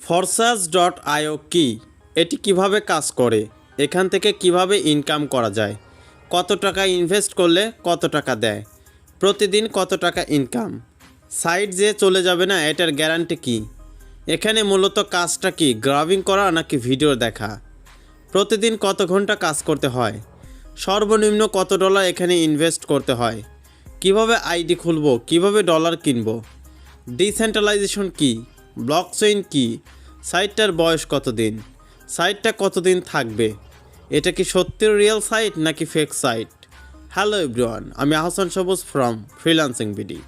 Forsage.io কি? এটি কিভাবে কাজ করে? এখান থেকে কিভাবে ইনকাম করা যায়? কত টাকা ইনভেস্ট করলে কত টাকা দেয়? প্রতিদিন কত টাকা ইনকাম? সাইট যে চলে যাবে না এটার গ্যারান্টি কি? এখানে মূলত কাজটা কি গ্রাবিং করা নাকি ভিডিও দেখা? প্রতিদিন কত ঘন্টা কাজ করতে হয়? সর্বনিম্ন কত ডলার এখানে ইনভেস্ট করতে হয়? কিভাবে আইডি খুলব? কিভাবে ডলার কিনব? ডিসেন্ট্রালাইজেশন কি? ব্লকচেইন কি? সাইটটার বয়স কতদিন? সাইটটা কতদিন থাকবে? এটা কি সত্যির রিয়েল সাইট নাকি ফেক সাইট? হ্যালো এভরিওয়ান, আমি আহসান সবুজ ফ্রম ফ্রিল্যান্সিং বিডি।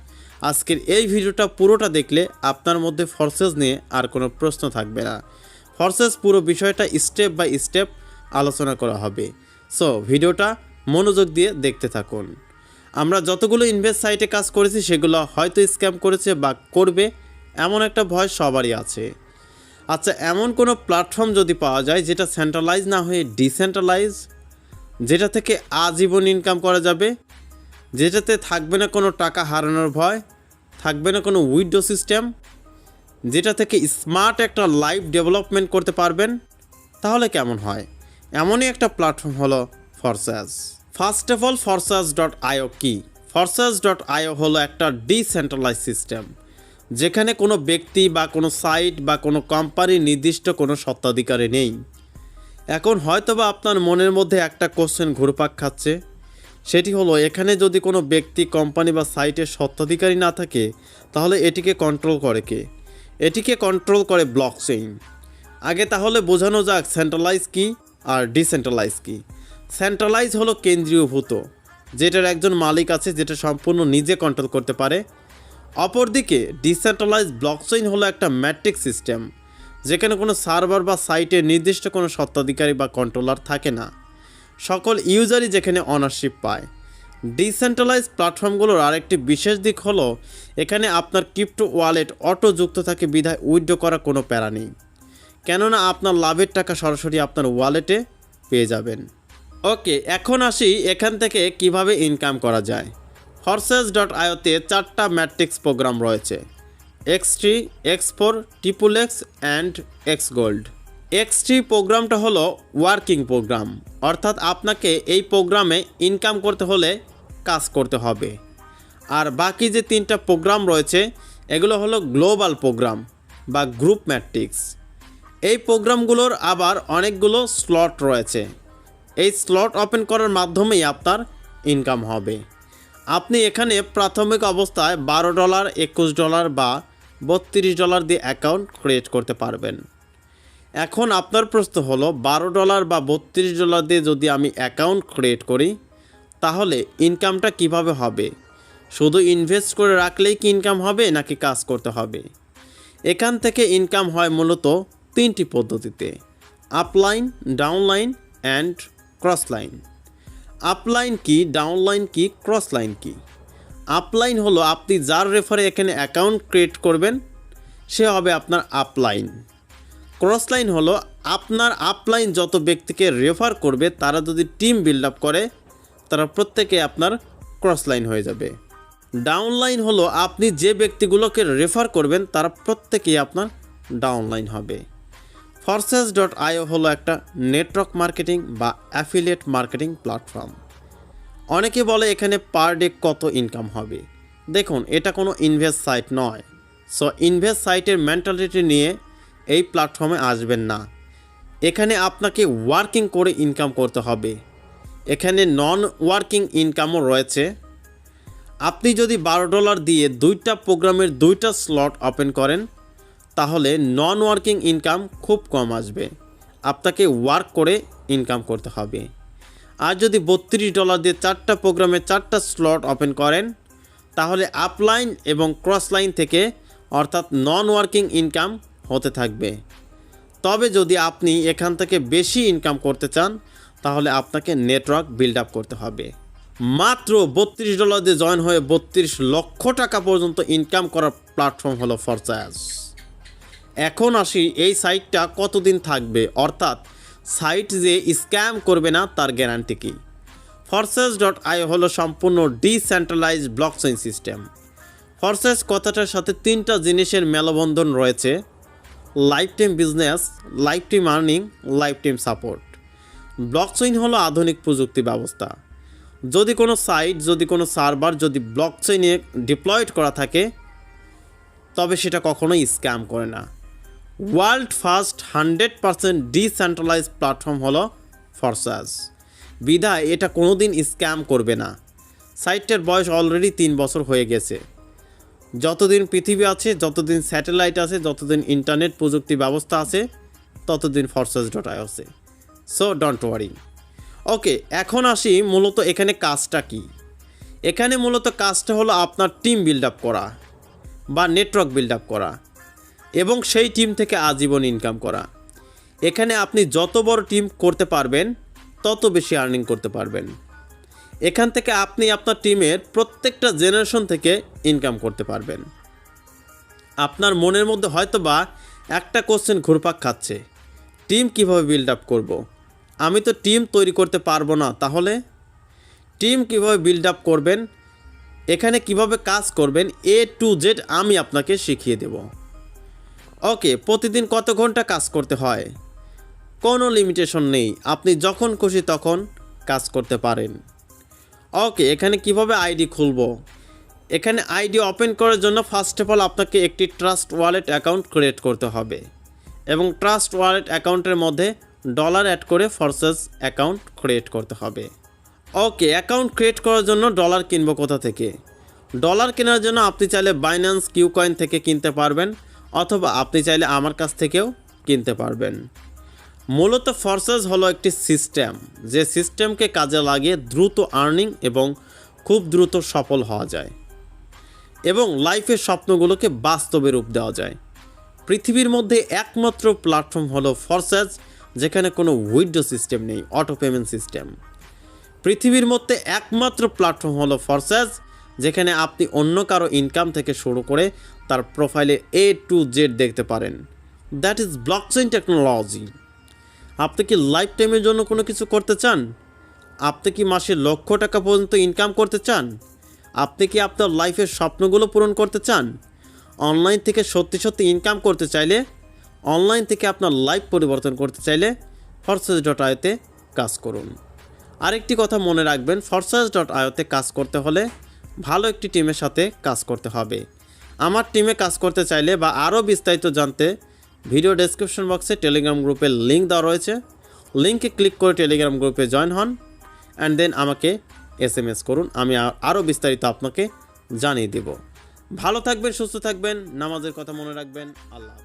আজকের এই ভিডিওটা পুরোটা দেখলে আপনার মধ্যে ফরসেস নিয়ে আর কোনো প্রশ্ন থাকবে না। ফরসেস পুরো বিষয়টা স্টেপ বাই স্টেপ আলোচনা করা হবে। সো ভিডিওটা মনোযোগ দিয়ে দেখতে থাকুন। আমরা যতগুলো ইনভেস্ট সাইটে কাজ করেছি সেগুলো হয়তো স্ক্যাম করেছে বা করবে, এমন একটা ভয় সবারই আছে। আচ্ছা, এমন কোনো প্ল্যাটফর্ম যদি পাওয়া যায় যেটা সেন্ট্রালাইজ না হয়ে ডিসেন্ট্রালাইজ, যেটা থেকে আজীবন ইনকাম করা যাবে, যেটাতে থাকবে না কোনো টাকা হারানোর ভয়, থাকবে না কোনো উইথড্র সিস্টেম, যেটা থেকে স্মার্ট একটা লাইফ ডেভেলপমেন্ট করতে পারবেন, তাহলে কেমন হয়? এমনই একটা প্ল্যাটফর্ম হলো ফরসাজ। ফার্স্ট অফ অল Forsage.io কি? Forsage.io হলো একটা ডিসেন্ট্রালাইজ সিস্টেম, যেখানে কোনো ব্যক্তি বা কোনো সাইট বা কোনো কোম্পানির নির্দিষ্ট কোনো স্বত্বাধিকারী নেই। এখন হয়তোবা আপনার মনের মধ্যে একটা কোশ্চেন ঘুরপাক খাচ্ছে, সেটি হলো এখানে যদি কোনো ব্যক্তি, কোম্পানি বা সাইটের স্বত্বাধিকারী না থাকে, তাহলে এটিকে কন্ট্রোল করে কে? এটিকে কন্ট্রোল করে ব্লকচেইন। আগে তাহলে বোঝানো যাক সেন্ট্রালাইজ কি আর ডিসেন্ট্রালাইজ কি। সেন্ট্রালাইজ হলো কেন্দ্রীয়ভূত, যেটার একজন মালিক আছে, যেটা সম্পূর্ণ নিজে কন্ট্রোল করতে পারে। অপরদিকে ডিসেন্ট্রালাইজ ব্লকচেইন হলো একটা ম্যাট্রিক্স সিস্টেম, যেখানে কোনো সার্ভার বা সাইটের নির্দিষ্ট কোনো স্বত্বাধিকারী বা কন্ট্রোলার থাকে না, সকল ইউজারই যেখানে অনারশিপ পায়। ডিসেন্ট্রালাইজ প্ল্যাটফর্মগুলোর আরেকটি বিশেষ দিক হলো এখানে আপনার ক্রিপ্টো ওয়ালেট অটো যুক্ত থাকে, বিধায় উইথড্র করা কোনো প্যারা নেই, কেননা আপনার লাভের টাকা সরাসরি আপনার ওয়ালেটে পেয়ে যাবেন। ওকে, এখন আসি এখান থেকে কিভাবে ইনকাম করা যায়। Forsage.io-তে 4টা ম্যাট্রিক্স প্রোগ্রাম রয়েছে: X3, X4, XXX and Xgold। X3 প্রোগ্রামটা হলো ওয়ার্কিং প্রোগ্রাম, অর্থাৎ আপনাকে এই প্রোগ্রামে ইনকাম করতে হলে কাজ করতে হবে। আর বাকি যে 3টা প্রোগ্রাম রয়েছে এগুলো হলো গ্লোবাল প্রোগ্রাম বা গ্রুপ ম্যাট্রিক্স। এই প্রোগ্রামগুলোর আবার অনেকগুলো স্লট রয়েছে। এই স্লট ওপেন করার মাধ্যমেই আপনার ইনকাম হবে। আপনি এখানে প্রাথমিক অবস্থায় $12, $21 বা $32 দিয়ে অ্যাকাউন্ট ক্রিয়েট করতে পারবেন। এখন আপনার প্রশ্ন হলো, $12 বা $32 দিয়ে যদি আমি অ্যাকাউন্ট ক্রিয়েট করি, তাহলে ইনকামটা কিভাবে হবে? শুধু ইনভেস্ট করে রাখলেই কি ইনকাম হবে নাকি কাজ করতে হবে? এখান থেকে ইনকাম হয় মূলত 3টি পদ্ধতিতে: আপলাইন, ডাউনলাইন অ্যান্ড ক্রসলাইন। আপলাইন কি, ডাউনলাইন কি, ক্রসলাইন কি? আপলাইন হলো আপনি যার রেফারে এখানে অ্যাকাউন্ট ক্রিয়েট করবেন সে হবে আপনার আপলাইন। ক্রসলাইন হলো আপনার আপলাইন যত ব্যক্তিকে রেফার করবে তারা যদি টিম বিল্ড আপ করে, তারা প্রত্যেকে আপনার ক্রসলাইন হয়ে যাবে। ডাউনলাইন হলো আপনি যে ব্যক্তিগুলোকে রেফার করবেন তারা প্রত্যেকেই আপনার ডাউনলাইন হবে। Forsage.io হলো একটা নেটওয়ার্ক মার্কেটিং বা অ্যাফিলিয়েট মার্কেটিং প্ল্যাটফর্ম। অনেকে বলে এখানে পার ডে কত ইনকাম হবে। দেখুন, এটা কোনো ইনভেস্ট সাইট নয়। সো ইনভেস্ট সাইটের মেন্টালিটি নিয়ে এই প্ল্যাটফর্মে আসবেন না। এখানে আপনাকে ওয়ার্কিং করে ইনকাম করতে হবে। এখানে নন ওয়ার্কিং ইনকামও রয়েছে। আপনি যদি $12 দিয়ে 2টা প্রোগ্রামের 2টা স্লট ওপেন করেন, তাহলে নন ওয়ার্কিং ইনকাম খুব কম আসবে। আপনাকে ওয়ার্ক করে ইনকাম করতে হবে। আর যদি $32 দিয়ে 4টা প্রোগ্রামে 4টা স্লট ওপেন করেন, তাহলে আপলাইন এবং ক্রসলাইন থেকে, অর্থাৎ নন ওয়ার্কিং ইনকাম হতে থাকবে। তবে যদি আপনি এখান থেকে বেশি ইনকাম করতে চান, তাহলে আপনাকে নেটওয়ার্ক বিল্ড আপ করতে হবে। মাত্র $32 দিয়ে জয়েন হয়ে 32 লক্ষ টাকা পর্যন্ত ইনকাম করার প্ল্যাটফর্ম হলো ফরসাজ। এখন আসি এই সাইটটা কতদিন থাকবে, অর্থাৎ সাইট যে স্ক্যাম করবে না তার গ্যারান্টি কি। Forsage.io হলো সম্পূর্ণ ডিসেন্ট্রালাইজ ব্লকচেইন সিস্টেম। ফরসাজ কথাটার সাথে 3টা জিনিসের মেলবন্ধন রয়েছে: life time business, life time earning, life time support. Blockchain হলো আধুনিক প্রযুক্তি ব্যবস্থা। যদি কোনো সাইট, যদি কোনো সার্ভার যদি ব্লকচেইনে ডিপ্লয়েড করা থাকে, তবে সেটা কখনোই স্ক্যাম করে না। ওয়ার্ল্ড ফার্স্ট 100% ডিসেন্ট্রালাইজ প্ল্যাটফর্ম হলো ফরসাস। বিধায় এটা কোনোদিন স্ক্যাম করবে না। সাইটটার বয়স অলরেডি 3 বছর হয়ে গেছে। যতদিন পৃথিবী আছে, যতদিন স্যাটেলাইট আছে, যতদিন ইন্টারনেট প্রযুক্তি ব্যবস্থা আছে, ততদিন ফরসাস.io আছে। So don't worry. ওকে, এখন আসি মূলত এখানে কাজটা কি। এখানে মূলত কাজটা হলো আপনার টিম বিল্ড আপ করা বা নেটওয়ার্ক বিল্ড আপ করা এবং সেই টিম থেকে আজীবন ইনকাম করা। এখানে আপনি যত বড় টিম করতে পারবেন তত বেশি আর্নিং করতে পারবেন। এখান থেকে আপনি আপনার টিমের প্রত্যেকটা জেনারেশন থেকে ইনকাম করতে পারবেন। আপনার মনের মধ্যে হয়তো বা একটা কোশ্চেন ঘুরপাক খাচ্ছে, টিম কিভাবে বিল্ড আপ করব? আমি তো টিম তৈরি করতে পারবো না। তাহলে টিম কিভাবে বিল্ড আপ করবেন, এখানে কিভাবে কাজ করবেন, A to Z আমি আপনাকে শিখিয়ে দেব। ওকে, প্রতিদিন কত ঘন্টা কাজ করতে হয়? কোনো লিমিটেশন নেই, আপনি যখন খুশি তখন কাজ করতে পারেন। ওকে, এখানে কিভাবে আইডি খুলব? এখানে আইডি ওপেন করার জন্য ফার্স্ট অফ অল আপনাকে একটি ট্রাস্ট ওয়ালেট অ্যাকাউন্ট ক্রিয়েট করতে হবে এবং ট্রাস্ট ওয়ালেট অ্যাকাউন্টের মধ্যে ডলার অ্যাড করে ফরসাস অ্যাকাউন্ট ক্রিয়েট করতে হবে। ওকে, অ্যাকাউন্ট ক্রিয়েট করার জন্য ডলার কিনবো কোথা থেকে? ডলার কেনার জন্য আপনি চাইলে বাইন্যান্স কিউকয়েন থেকে কিনতে পারবেন, অথবা আপনি চাইলে আমার কাছ থেকেও কিনতে পারবেন। মূলত ফরসাস হলো একটি সিস্টেম, যে সিস্টেমকে কাজে লাগিয়ে দ্রুত আর্নিং এবং খুব দ্রুত সফল হওয়া যায় এবং লাইফের স্বপ্নগুলোকে বাস্তবে রূপ দেওয়া যায়। পৃথিবীর মধ্যে একমাত্র প্ল্যাটফর্ম হলো ফরসাস, যেখানে কোনো উইথড্র সিস্টেম নেই, অটো পেমেন্ট সিস্টেম। পৃথিবীর মধ্যে একমাত্র প্ল্যাটফর্ম হলো ফরসাস, যেখানে আপনি অন্য কারো ইনকাম থেকে শুরু করে তার প্রোফাইলে A to Z দেখতে পারেন। That is blockchain technology. আপনি কি লাইফ টাইমের জন্য কোনো কিছু করতে চান? আপনি কি মাসে লক্ষ টাকা পর্যন্ত ইনকাম করতে চান? আপনি কি আপনার লাইফের স্বপ্নগুলো পূরণ করতে চান? অনলাইন থেকে সত্যি সত্যি ইনকাম করতে চাইলে, অনলাইন থেকে আপনার লাইফ পরিবর্তন করতে চাইলে ফরসাস.io-তে কাজ করুন। আরেকটি কথা মনে রাখবেন, ফরসাস.io-তে কাজ করতে হলে ভালো একটি টিমের সাথে কাজ করতে হবে। আমার টিমে কাজ করতে চাইলে বা আরও বিস্তারিত জানতে ভিডিও ডেসক্রিপশন বক্সে টেলিগ্রাম গ্রুপের লিঙ্ক দেওয়া রয়েছে। লিঙ্কে ক্লিক করে টেলিগ্রাম গ্রুপে জয়েন হন অ্যান্ড দেন আমাকে SMS করুন, আমি আরও বিস্তারিত আপনাকে জানিয়ে দেব। ভালো থাকবেন, সুস্থ থাকবেন, নামাজের কথা মনে রাখবেন। আল্লাহ।